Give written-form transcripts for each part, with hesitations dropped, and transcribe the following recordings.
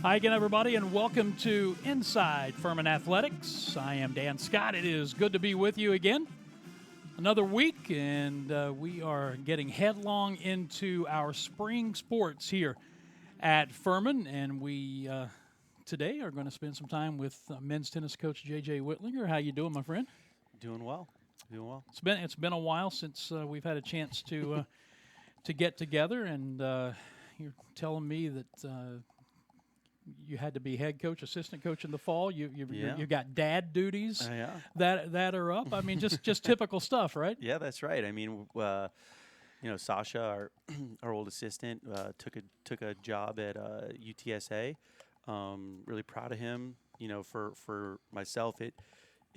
Hi again, everybody, and welcome to Inside Furman Athletics. I am Dan Scott. It is good to be with you again. Another week, and we are getting headlong into our spring sports here at Furman, and we today are going to spend some time with men's tennis coach JJ Whitlinger. How you doing, my friend? Doing well. It's been a while since we've had a chance to get together, and you're telling me that you had to be head coach, assistant coach in the fall. You got dad duties that are up. I mean, just typical stuff, right? Yeah, that's right. I mean, Sasha, our old assistant, took a job at UTSA. Really proud of him. You know, for myself, it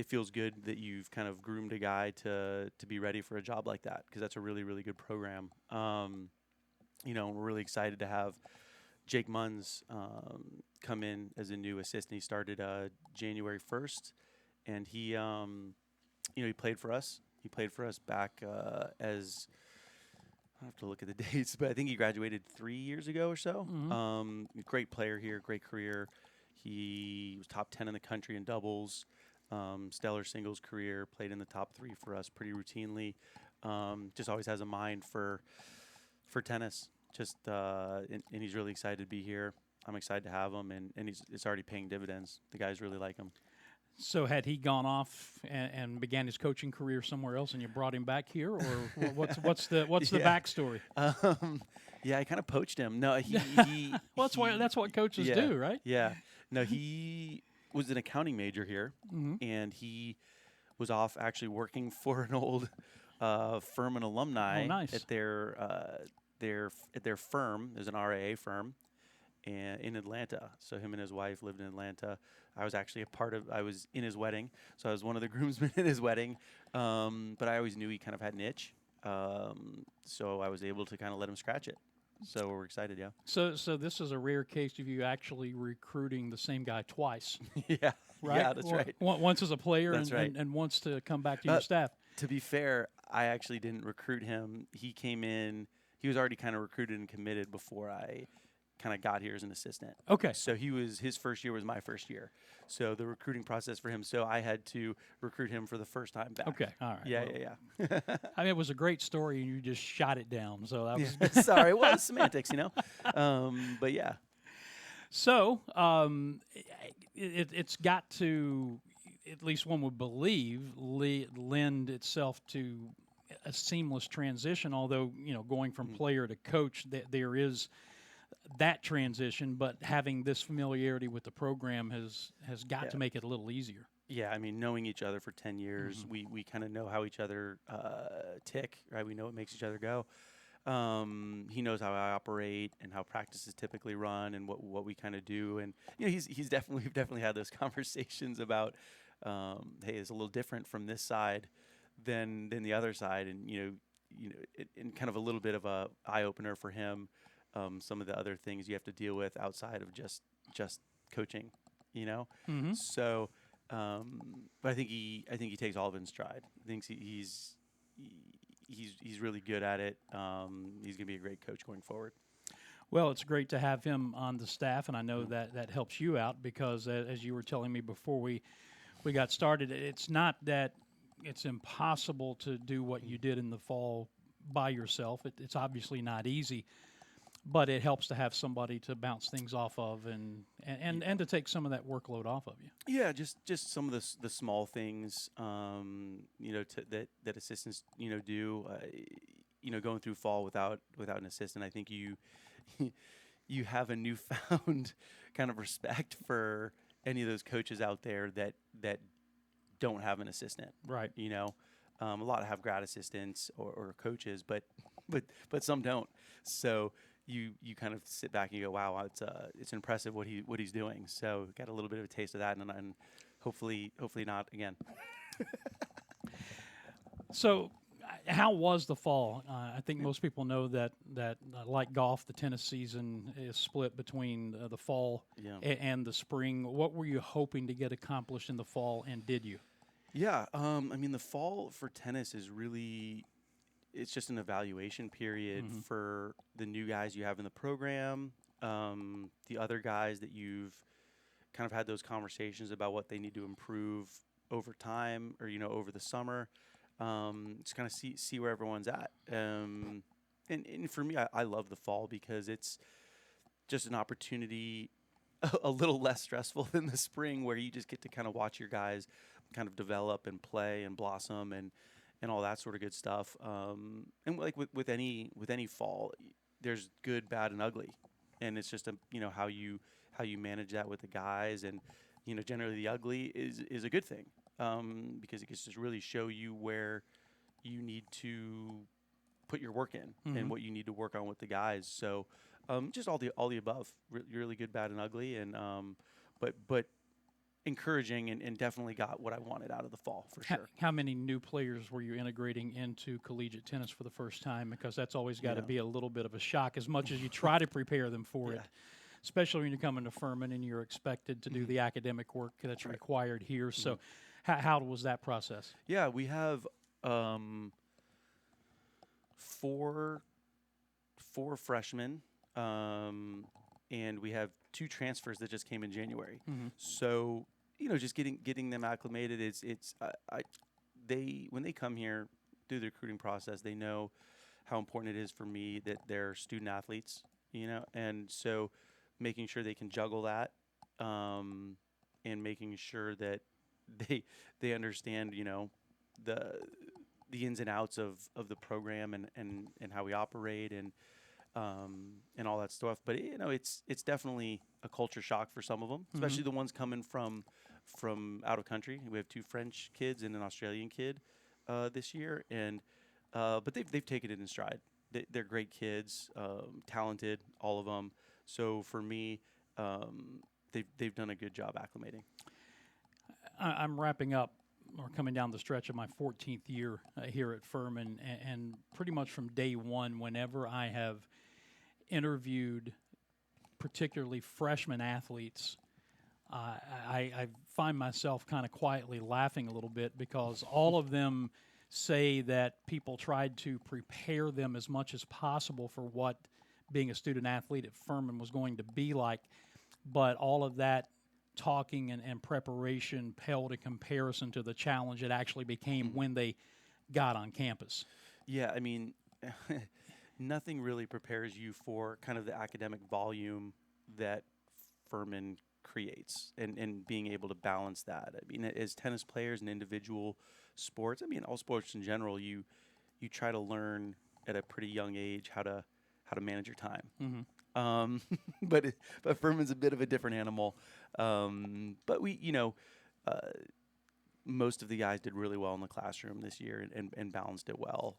feels good that you've kind of groomed a guy to be ready for a job like that, because that's a really, really good program. We're really excited to have Jake Munns come in as a new assistant. He started January 1st, and he played for us. He played for us back as I have to look at the dates, but I think he graduated 3 years ago or so. Mm-hmm. Great player here, great career. He was top 10 in the country in doubles. Stellar singles career. Played in the top 3 for us pretty routinely. Just always has a mind for tennis. And he's really excited to be here. I'm excited to have him, and it's already paying dividends. The guys really like him. So had he gone off and began his coaching career somewhere else, and you brought him back here, or what's the backstory? I kind of poached him. No, he well, that's what coaches do, right? Yeah. No, he was an accounting major here, and he was off actually working for an old Furman alumni at their firm. There's an RAA firm in Atlanta. So him and his wife lived in Atlanta. I was actually I was in his wedding, so I was one of the groomsmen in his wedding. But I always knew he kind of had an itch, so I was able to kind of let him scratch it. So we're excited, yeah. So this is a rare case of you actually recruiting the same guy twice. Yeah, right. Yeah, that's right. Once as a player, right. and once to come back to your staff. To be fair, I actually didn't recruit him. He came in. He was already kind of recruited and committed before I kind of got here as an assistant. Okay. So his first year was my first year. So the recruiting process for him, so I had to recruit him for the first time back. Okay. All right. Yeah. I mean, it was a great story, and you just shot it down. So that was sorry. Well, it's semantics, but yeah. So it's got to, at least one would believe, lend itself to a seamless transition, although, going from player to coach, there is that transition, but having this familiarity with the program has got to make it a little easier. Yeah, I mean, knowing each other for 10 years, we kind of know how each other tick, right? We know what makes each other go. He knows how I operate and how practices typically run and what we kind of do. And, we've definitely had those conversations about, hey, it's a little different from this side than the other side, and and kind of a little bit of a eye opener for him. Some of the other things you have to deal with outside of just coaching, So, but I think he takes all of it in stride. I think he's really good at it. He's gonna be a great coach going forward. Well, it's great to have him on the staff, and I know that helps you out because, as you were telling me before we got started, it's not that it's impossible to do what you did in the fall by yourself. It's obviously not easy, but it helps to have somebody to bounce things off of and to take some of that workload off of you. Yeah, just some of the small things, that assistants do. Going through fall without an assistant, I think you have a newfound kind of respect for any of those coaches out there that don't have an assistant. Right. A lot have grad assistants or coaches, but some don't. So you kind of sit back and you go, wow, it's impressive what he's doing. So got a little bit of a taste of that, and hopefully not again. So how was the fall? I think most people know that like golf, the tennis season is split between the fall and the spring. What were you hoping to get accomplished in the fall, and did you? Yeah, the fall for tennis is really, it's just an evaluation period for the new guys you have in the program, the other guys that you've kind of had those conversations about what they need to improve over time or, over the summer. Just kind of see where everyone's at. And for me, I love the fall because it's just an opportunity a little less stressful than the spring, where you just get to kind of watch your guys kind of develop and play and blossom and all that sort of good stuff. And like with any fall, there's good, bad, and ugly, and it's just how you manage that with the guys. And generally the ugly is a good thing, because it gets to really show you where you need to put your work in and what you need to work on with the guys. So just all the above, really good, bad, and ugly, and but encouraging, and definitely got what I wanted out of the fall for sure. How many new players were you integrating into collegiate tennis for the first time? Because that's always got to be a little bit of a shock, as much as you try to prepare them for it, especially when you're coming to Furman and you're expected to do the academic work that's required here. So how was that process? Yeah, we have four freshmen, and we have 2 transfers that just came in January. So just getting them acclimated. When they come here through the recruiting process, they know how important it is for me that they're student athletes. And so making sure they can juggle that, and making sure that they understand the ins and outs of the program and how we operate and all that stuff. But it's definitely a culture shock for some of them, especially the ones coming from out of country. We have 2 French kids and an Australian kid this year, and but they've taken it in stride. They're great kids, talented, all of them. So for me, they've done a good job acclimating. I'm wrapping up, or coming down the stretch of my 14th year here at Furman, and pretty much from day one, whenever I have interviewed particularly freshman athletes, I find myself kind of quietly laughing a little bit, because all of them say that people tried to prepare them as much as possible for what being a student athlete at Furman was going to be like, but all of that talking and preparation paled in comparison to the challenge it actually became when they got on campus. Yeah, I mean, nothing really prepares you for kind of the academic volume that Furman creates, and being able to balance that. I mean, as tennis players and individual sports, I mean, all sports in general, you try to learn at a pretty young age how to manage your time. But Furman's a bit of a different animal. But we, most of the guys did really well in the classroom this year and balanced it well.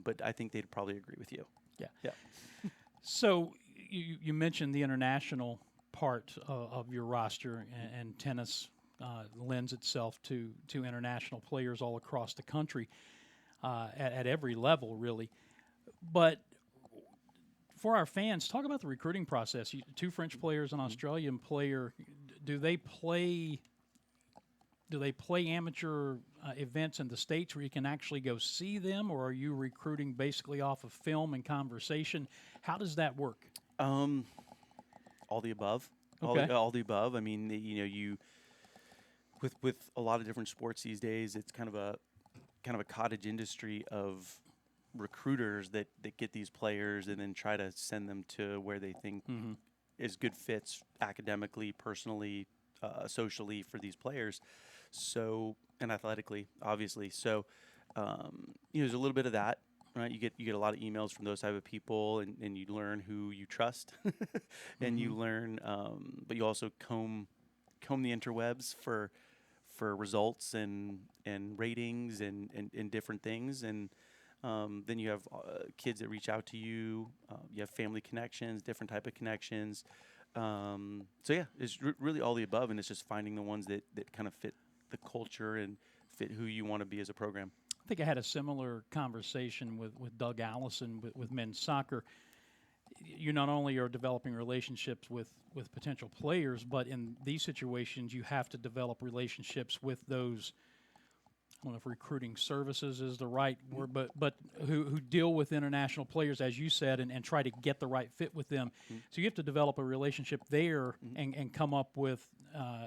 But I think they'd probably agree with you. Yeah. So you mentioned the international part of your roster, and tennis lends itself to international players all across the country at every level, really. But for our fans, talk about the recruiting process. 2 French players, an Australian player. Do they play amateur events in the States where you can actually go see them, or are you recruiting basically off of film and conversation? How does that work? All the above. Okay. All the above. I mean, you with a lot of different sports these days, it's kind of a cottage industry of recruiters that get these players and then try to send them to where they think is good fits academically, personally, socially for these players. So, and athletically, obviously. So, there's a little bit of that, right? You get a lot of emails from those type of people, and you learn who you trust, and you learn, but you also comb the interwebs for results and ratings and different things. And then you have kids that reach out to you. You have family connections, different type of connections. So yeah, it's really all the above, and it's just finding the ones that kind of fit the culture and fit who you want to be as a program. I think I had a similar conversation with Doug Allison with men's soccer. You not only are developing relationships with potential players, but in these situations, you have to develop relationships with those don't know if recruiting services is the right word, but who deal with international players, as you said, and try to get the right fit with them. So you have to develop a relationship there and come up with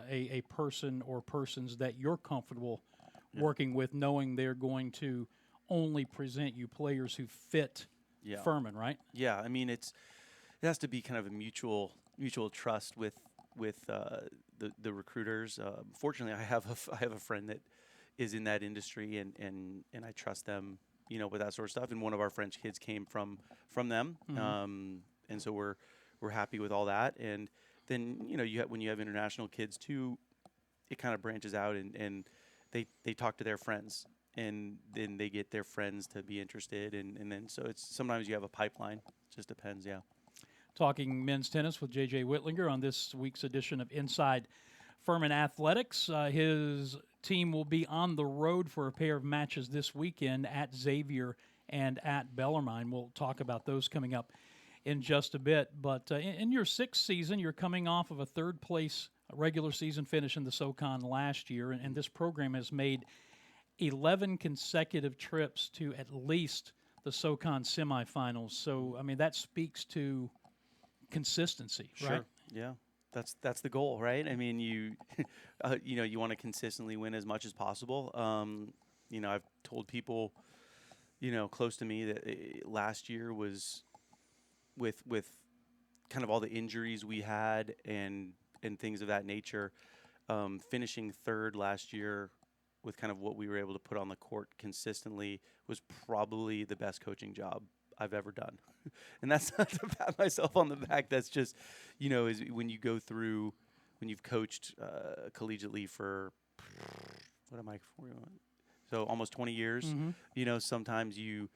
a person or persons that you're comfortable working with, knowing they're going to only present you players who fit Furman, right? Yeah, I mean it has to be kind of a mutual trust with the recruiters. Fortunately, I have a friend that is in that industry, and I trust them, with that sort of stuff. And one of our French kids came from them, and so we're happy with all that. And then when you have international kids too, it kind of branches out, and they talk to their friends, and then they get their friends to be interested, and then so it's sometimes you have a pipeline. It just depends, yeah. Talking men's tennis with JJ Whitlinger on this week's edition of Inside Furman Athletics. His team will be on the road for a pair of matches this weekend at Xavier and at Bellarmine. We'll talk about those coming up in just a bit. But in your sixth season, you're coming off of a third-place regular season finish in the SoCon last year, and this program has made 11 consecutive trips to at least the SoCon semifinals. So, I mean, that speaks to consistency, right? Sure. Yeah. That's the goal, right? I mean, you you want to consistently win as much as possible. I've told people, close to me that last year was with kind of all the injuries we had and things of that nature. Finishing third last year with kind of what we were able to put on the court consistently was probably the best coaching job I've ever done. And that's not to pat myself on the back. That's just, is when you go through, when you've coached collegiately for, so almost 20 years, sometimes you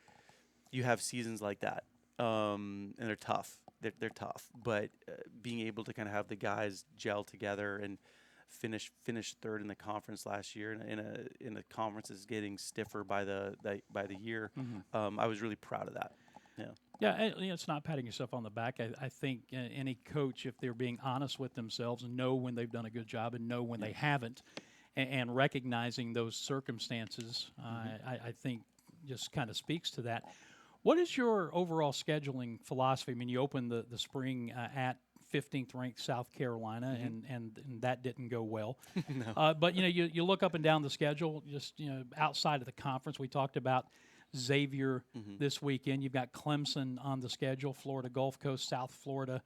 have seasons like that. And they're tough. They're tough. But being able to kind of have the guys gel together and finish third in the conference last year in a conference that's getting stiffer by the year, I was really proud of that. Yeah, it's not patting yourself on the back. I think any coach, if they're being honest with themselves and know when they've done a good job and know when they haven't, and recognizing those circumstances, I think just kind of speaks to that. What is your overall scheduling philosophy? I mean, you opened the spring at 15th ranked South Carolina, and that didn't go well. No. But you look up and down the schedule, just outside of the conference. We talked about Xavier this weekend. You've got Clemson on the schedule, Florida Gulf Coast, South Florida,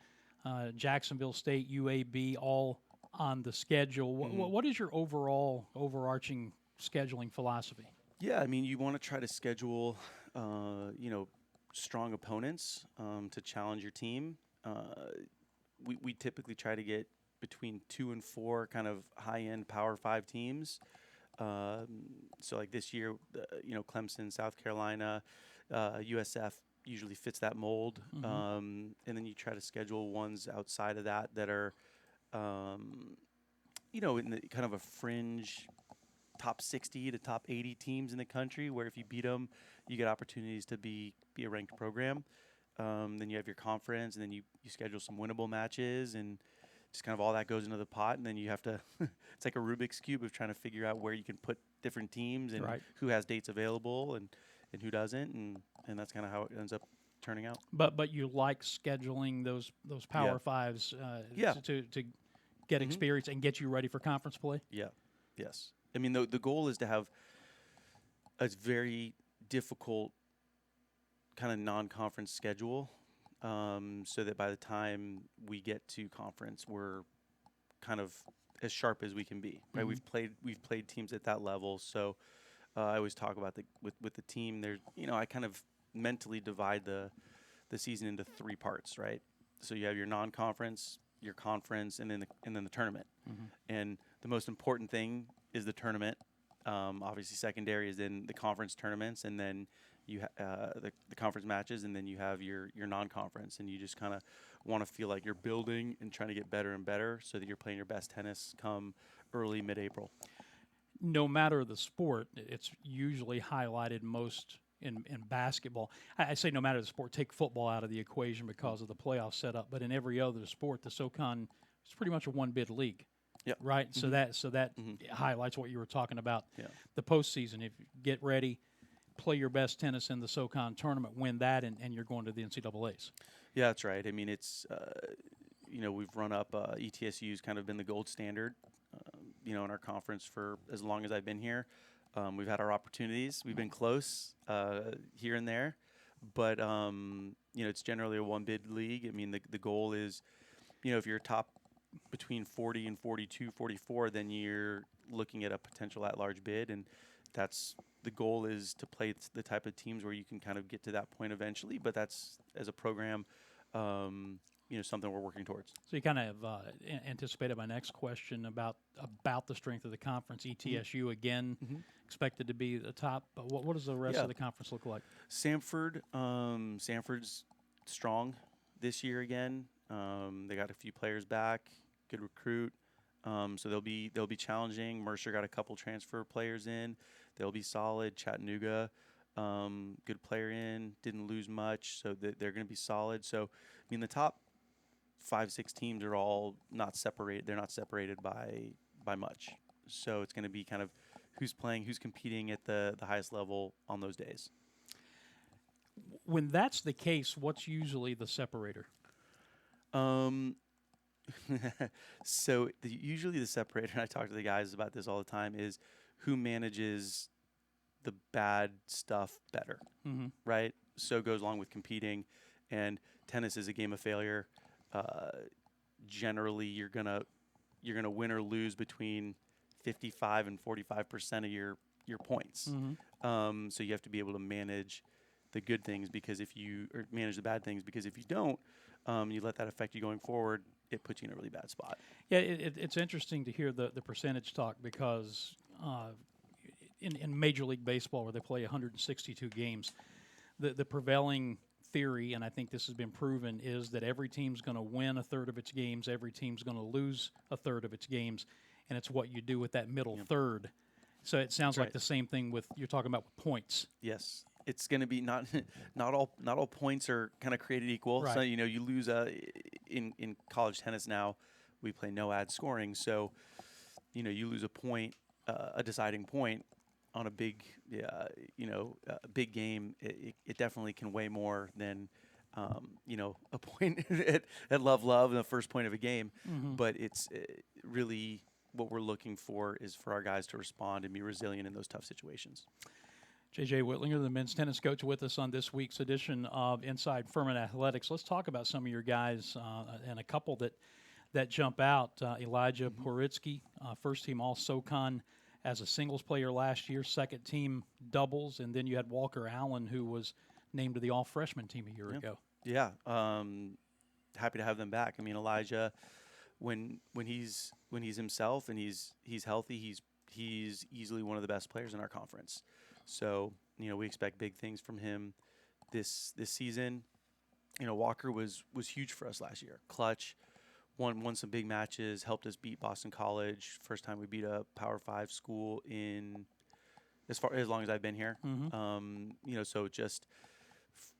Jacksonville State, UAB, all on the schedule. What is your overarching scheduling philosophy? Yeah, I mean, you want to try to schedule, strong opponents to challenge your team. We typically try to get between 2 and 4 kind of high-end Power 5 teams. So like this year, Clemson, South Carolina, USF usually fits that mold. And then you try to schedule ones outside of that are, in the kind of a fringe top 60 to top 80 teams in the country, where if you beat them, you get opportunities to be a ranked program. Then you have your conference, and then you schedule some winnable matches, and just kind of all that goes into the pot, and then you have to it's like a Rubik's Cube of trying to figure out where you can put different teams and who has dates available and who doesn't, and that's kind of how it ends up turning out. But you like scheduling those Power Fives to get experience and get you ready for conference play? Yeah. Yes. I mean, the goal is to have a very difficult kind of non-conference schedule, so that by the time we get to conference, we're kind of as sharp as we can be. Right? We've played teams at that level, so I always talk about with the team. There, I kind of mentally divide the season into 3 parts. Right? So you have your non-conference, your conference, and then the tournament. And the most important thing is the tournament. Obviously, secondary is then the conference tournaments, and then you the conference matches, and then you have your non-conference, and you just kind of want to feel like you're building and trying to get better and better so that you're playing your best tennis come early mid-April. No matter the sport, it's usually highlighted most in basketball. I say no matter the sport, take football out of the equation because of the playoff setup, but in every other sport, the SoCon is pretty much a one-bid league. Yep. right? So that highlights what you were talking about. The postseason. If you get ready, play your best tennis in the SoCon tournament, win that, and you're going to the NCAAs. Yeah, that's right. I mean, it's we've run up ETSU's kind of been the gold standard, in our conference for as long as I've been here. We've had our opportunities. We've been close here and there, but it's generally a one bid league. I mean, the goal is, if you're top between 40 and 42, 44, then you're looking at a potential at-large bid, and that's the goal is to play the type of teams where you can kind of get to that point eventually. But that's, as a program, something we're working towards. So you kind of anticipated my next question about the strength of the conference. ETSU again expected to be the top, but what does the rest of the conference look like? Samford's strong this year again. They got a few players back, good recruit, so they'll be challenging. Mercer got a couple transfer players in. They'll be solid. Chattanooga, good player in, didn't lose much, so they're going to be solid. So, I mean, the top 5-6 teams are all not separated. They're not separated by much. So it's going to be kind of who's playing, who's competing at the highest level on those days. When that's the case, what's usually the separator? So usually the separator, and I talk to the guys about this all the time, is who manages the bad stuff better, right? So it goes along with competing, and tennis is a game of failure. Generally, you're gonna win or lose between 55 and 45% of your points. So you have to be able to manage the good things or manage the bad things, because if you don't, you let that affect you going forward, it puts you in a really bad spot. Yeah, it's interesting to hear the percentage talk, because in Major League Baseball, where they play 162 games, the prevailing theory, and I think this has been proven, is that every team's going to win a third of its games, every team's going to lose a third of its games, and it's what you do with that middle third. So it sounds like the same thing you're talking about with points. Yes. It's going to be not all points are kind of created equal. Right. So you lose in college tennis now, we play no ad scoring. So you lose a point, a deciding point on a big big game. It definitely can weigh more than a point at love and the first point of a game. But it's really what we're looking for is for our guys to respond and be resilient in those tough situations. JJ Whitlinger, the men's tennis coach, with us on this week's edition of Inside Furman Athletics. Let's talk about some of your guys and a couple that jump out. Elijah Poritsky, first team All SoCon as a singles player last year, second team doubles, and then you had Walker Allen, who was named to the All Freshman team a year ago. Yeah, happy to have them back. I mean, Elijah, when he's himself and he's healthy, he's easily one of the best players in our conference. So, we expect big things from him this season. Walker was huge for us last year. Clutch, won some big matches, helped us beat Boston College. First time we beat a Power 5 school in as long as I've been here. So just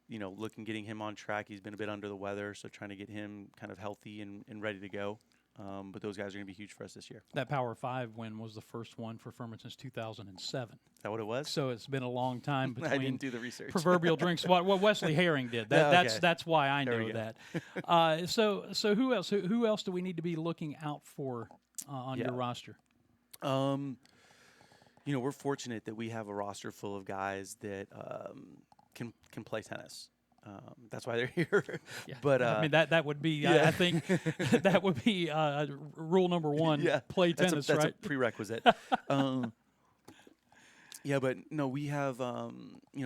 getting him on track. He's been a bit under the weather, so trying to get him kind of healthy and ready to go. But those guys are going to be huge for us this year. That Power 5 win was the first one for Furman since 2007. Is that what it was? So it's been a long time between I didn't do the research. proverbial drinks. What Wesley Herring did. That's why I know that. So who else? Who else do we need to be looking out for on your roster? We're fortunate that we have a roster full of guys that can play tennis. That's why they're here. Yeah. But I mean that would be I think that would be rule number one. Yeah. Play tennis, that's right? a prerequisite. But no, we have a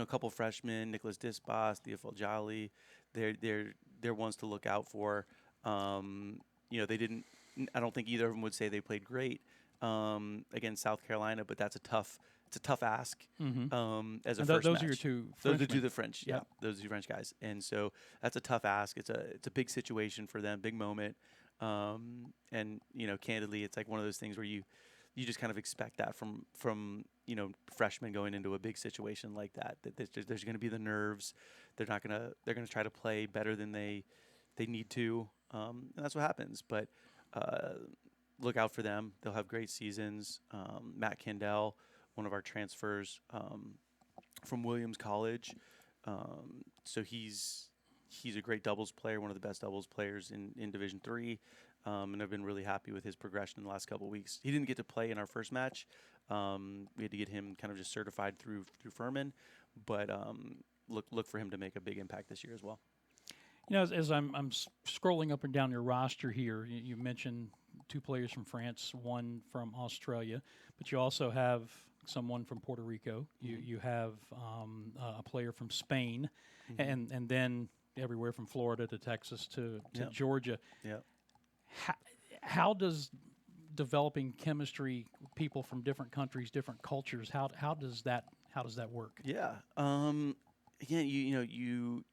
couple freshmen, Nicholas Disbas, Theophil Jolly. They're ones to look out for. They didn't. I don't think either of them would say they played great against South Carolina, but it's a tough ask as a first those match. are your two Those Frenchmen. are the French. Yeah, those are two French guys, and so that's a tough ask. It's a big situation for them, big moment, and candidly, it's like one of those things where you just kind of expect that from freshmen going into a big situation like that. That there's going to be the nerves. They're going to try to play better than they need to, and that's what happens. But look out for them. They'll have great seasons. Matt Kendall, one of our transfers from Williams College. So he's a great doubles player, one of the best doubles players in Division III. And I've been really happy with his progression in the last couple of weeks. He didn't get to play in our first match. We had to get him kind of just certified through Furman, but look for him to make a big impact this year as well. You know, as I'm scrolling up and down your roster here, you mentioned 2 players from France, 1 from Australia, but you also have someone from Puerto Rico. You have a player from Spain, and then everywhere from Florida to Texas to Georgia. Yeah. How does developing chemistry, people from different countries, different cultures, how does that work? Yeah. Again, you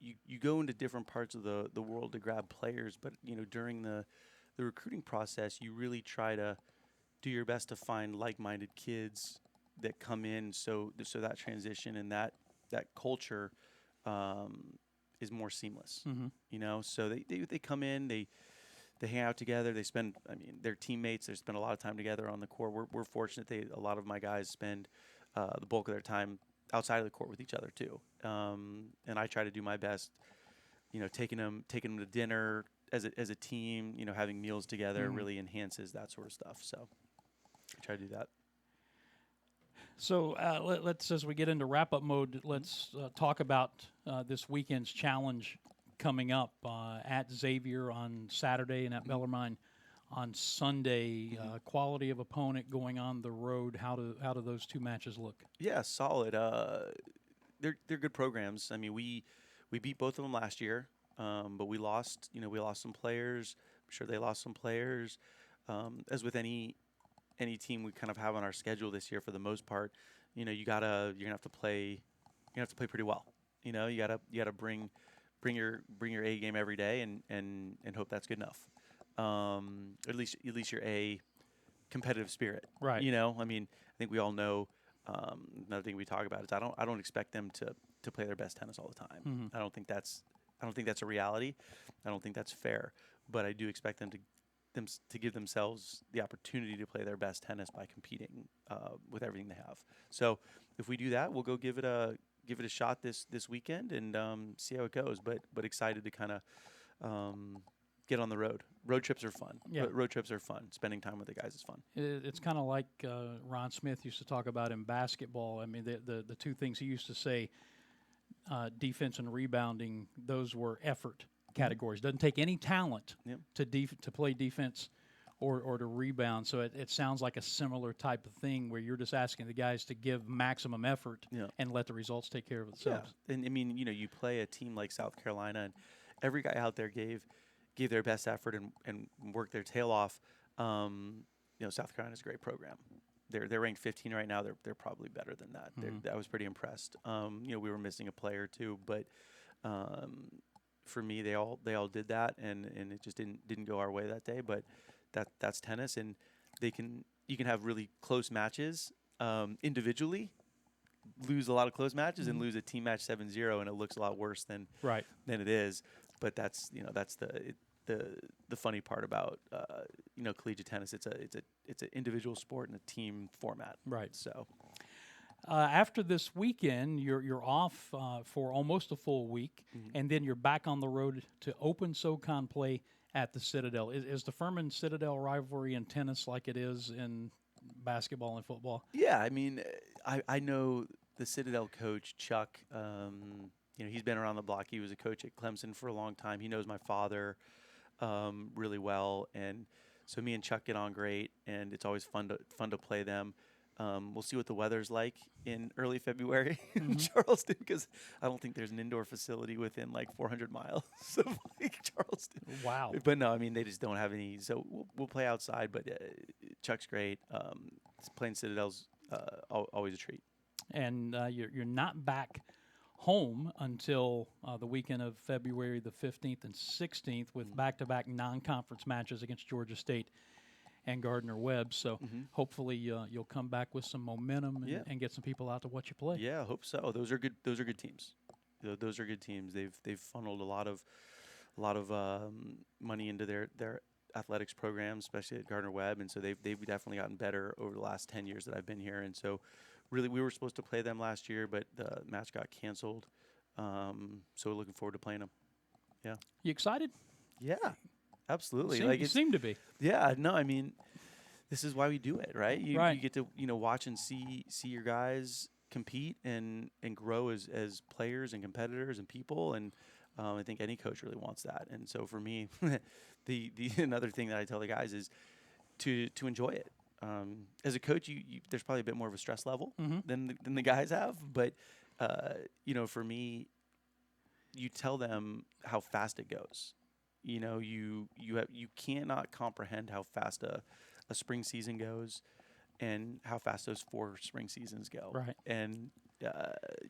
go into different parts of the world to grab players, but during the recruiting process, you really try to do your best to find like-minded kids that come in, so that transition and that culture is more seamless. So they come in, they hang out together. They spend, they're teammates. They spend a lot of time together on the court. We're fortunate. A lot of my guys spend the bulk of their time outside of the court with each other too. And I try to do my best, taking them to dinner as a team. Having meals together really enhances that sort of stuff. So I try to do that. So let's, as we get into wrap-up mode, let's talk about this weekend's challenge coming up at Xavier on Saturday and at Bellarmine on Sunday. Quality of opponent going on the road. How do those 2 matches look? Yeah, solid. They're good programs. We beat both of them last year, but we lost. We lost some players. I'm sure they lost some players. As with any team we kind of have on our schedule this year, for the most part, you're gonna have to play pretty well. You gotta bring your A game every day and hope that's good enough. At least your A competitive spirit. Right. I think we all know. Another thing we talk about is I don't expect them to play their best tennis all the time. I don't think that's a reality. I don't think that's fair. But I do expect them to give themselves the opportunity to play their best tennis by competing with everything they have. So if we do that, we'll go give it a shot this weekend and see how it goes. But excited to kind of get on the road. Road trips are fun. Yeah. Road trips are fun. Spending time with the guys is fun. It's kind of like Ron Smith used to talk about in basketball. The 2 things he used to say, defense and rebounding, those were effort categories. Doesn't take any talent to play defense or to rebound. So it sounds like a similar type of thing where you're just asking the guys to give maximum effort and let the results take care of themselves. Yeah. And you play a team like South Carolina, and every guy out there gave their best effort and worked their tail off. South Carolina's a great program. They're ranked 15 right now. They're probably better than that. I was pretty impressed. We were missing a player too, but for me, they all did that, and it just didn't go our way that day. But that's tennis, and you can have really close matches individually, lose a lot of close matches, and lose a team match 7-0, and it looks a lot worse than it is. But that's the funny part about collegiate tennis. It's an individual sport and a team format. Right. So. After this weekend, you're off for almost a full week, and then you're back on the road to open SoCon play at the Citadel. Is the Furman Citadel rivalry in tennis like it is in basketball and football? Yeah, I know the Citadel coach, Chuck. He's been around the block. He was a coach at Clemson for a long time. He knows my father really well, and so me and Chuck get on great, and it's always fun to play them. We'll see what the weather's like in early February in Charleston, because I don't think there's an indoor facility within like 400 miles of Charleston. Wow. But no, they just don't have any. So we'll play outside, but Chuck's great. Playing Citadel's always a treat. And you're not back home until the weekend of February the 15th and 16th with back-to-back non-conference matches against Georgia State and Gardner-Webb. So hopefully you'll come back with some momentum and get some people out to watch you play. Yeah, I hope so. Those are good teams. Those are good teams. They've funneled a lot of money into their athletics programs, especially at Gardner-Webb, and so they've definitely gotten better over the last 10 years that I've been here. And so, really, we were supposed to play them last year, but the match got canceled. So we're looking forward to playing them. Yeah. You excited? Yeah, absolutely. You seem to be. Yeah. No, I mean, this is why we do it, right? You Right. get to watch and see your guys compete and grow as players and competitors and people, and I think any coach really wants that. And so for me, the another thing that I tell the guys is to enjoy it. As a coach, there's probably a bit more of a stress level than the guys have, but for me, you tell them how fast it goes. You cannot comprehend how fast a spring season goes and how fast those 4 spring seasons go. Right. And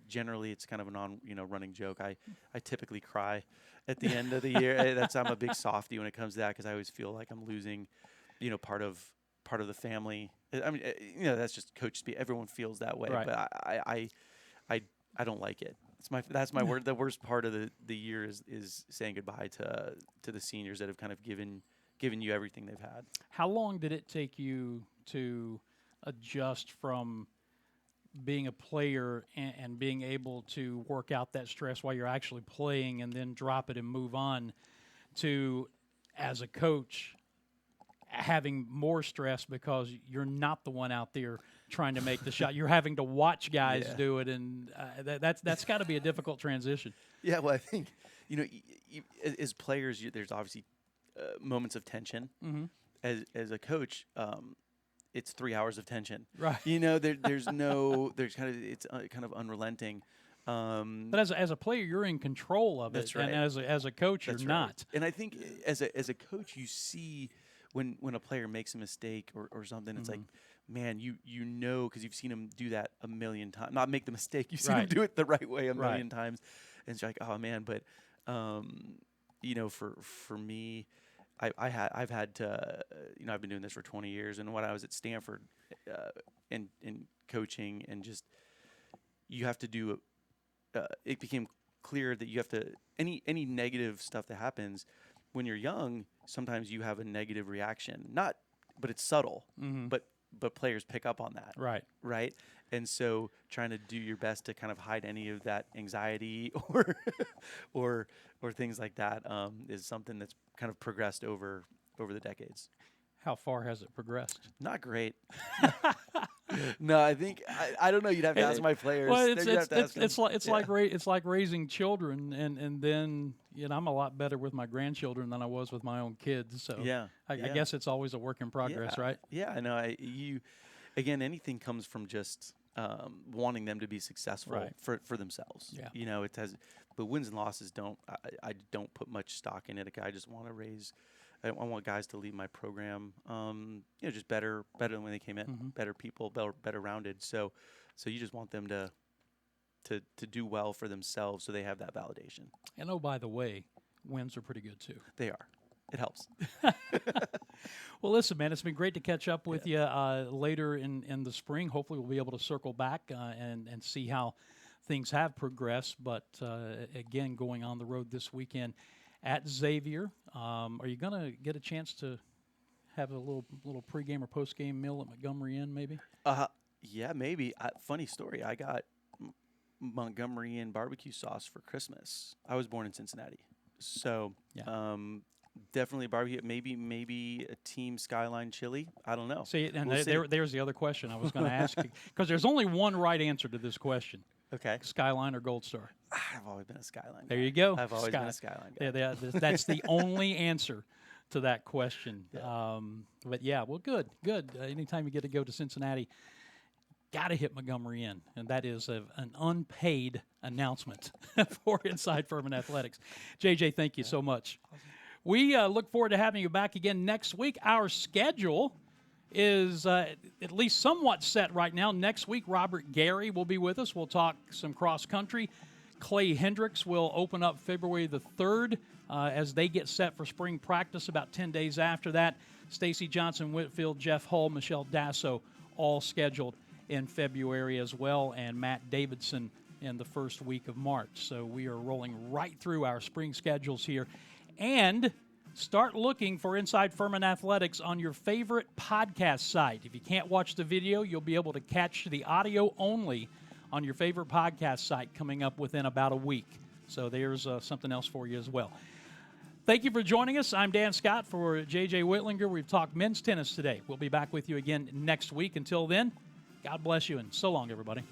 generally, it's kind of a running joke. I typically cry at the end of the year. I'm a big softie when it comes to that, because I always feel like I'm losing, part of the family. I mean, that's just coach speak. Everyone feels that way, Right. but I don't like it. That's my word. The worst part of the year is saying goodbye to the seniors that have kind of given you everything they've had. How long did it take you to adjust from being a player and being able to work out that stress while you're actually playing, and then drop it and move on, to, as a coach, having more stress because you're not the one out there trying to make the shot? You're having to watch guys do it, and that's got to be a difficult transition. Yeah, well, I think as players, there's obviously moments of tension. As a coach, it's 3 hours of tension. Right. There's it's kind of unrelenting. But as a player, you're in control of That's it, right. and as a coach, That's you're right. not. And I think as a coach, you see when a player makes a mistake or something, it's like, man, because you've seen him do that a million times. Not make the mistake, you've seen him do it the right way a million times, and it's like, oh man. But for me, I've had to, I've been doing this for 20 years, and when I was at Stanford, in coaching, and just you have to do. It became clear that you have to any negative stuff that happens when you're young. Sometimes you have a negative reaction, but it's subtle. But players pick up on that. Right. And so trying to do your best to kind of hide any of that anxiety or things like that is something that's kind of progressed over the decades. How far has it progressed? Not great. No, I think I don't know. You'd have to ask my players. Well, it's like raising children, and then I'm a lot better with my grandchildren than I was with my own kids. So I guess it's always a work in progress, right? Yeah, I know. Again, anything comes from just wanting them to be successful for themselves. Yeah. But wins and losses don't. I don't put much stock in it. I just want to raise. I want guys to leave my program, just better than when they came in, better people, better rounded. So you just want them to do well for themselves, so they have that validation. And oh, by the way, wins are pretty good too. They are. It helps. Well, listen, man, it's been great to catch up with you later in the spring. Hopefully, we'll be able to circle back and see how things have progressed. But again, going on the road this weekend at Xavier. Are you going to get a chance to have a little pregame or postgame meal at Montgomery Inn, maybe? Yeah, maybe. Funny story. I got Montgomery Inn barbecue sauce for Christmas. I was born in Cincinnati, so definitely barbecue. Maybe a Team Skyline chili. I don't know. See, and We'll there's the other question I was going to ask you, because there's only one right answer to this question. Okay. Skyline or Gold Star? I've always been a Skyline guy. There you go. I've always been a Skyline guy. Yeah, that's the only answer to that question. Yeah. But yeah, well, good. Anytime you get to go to Cincinnati, got to hit Montgomery Inn, and that is an unpaid announcement for Inside Furman Athletics. JJ, thank you so much. We look forward to having you back again next week. Our schedule is at least somewhat set right now. Next week, Robert Gary will be with us. We'll talk some cross country. Clay Hendricks will open up February the 3rd as they get set for spring practice. About 10 days after that, Stacy Johnson Whitfield, Jeff Hull, Michelle Dasso, all scheduled in February as well, and Matt Davidson in the first week of March. So we are rolling right through our spring schedules here. And start looking for Inside Furman Athletics on your favorite podcast site. If you can't watch the video, you'll be able to catch the audio only on your favorite podcast site coming up within about a week. So there's something else for you as well. Thank you for joining us. I'm Dan Scott for JJ Whitlinger. We've talked men's tennis today. We'll be back with you again next week. Until then, God bless you, and so long, everybody.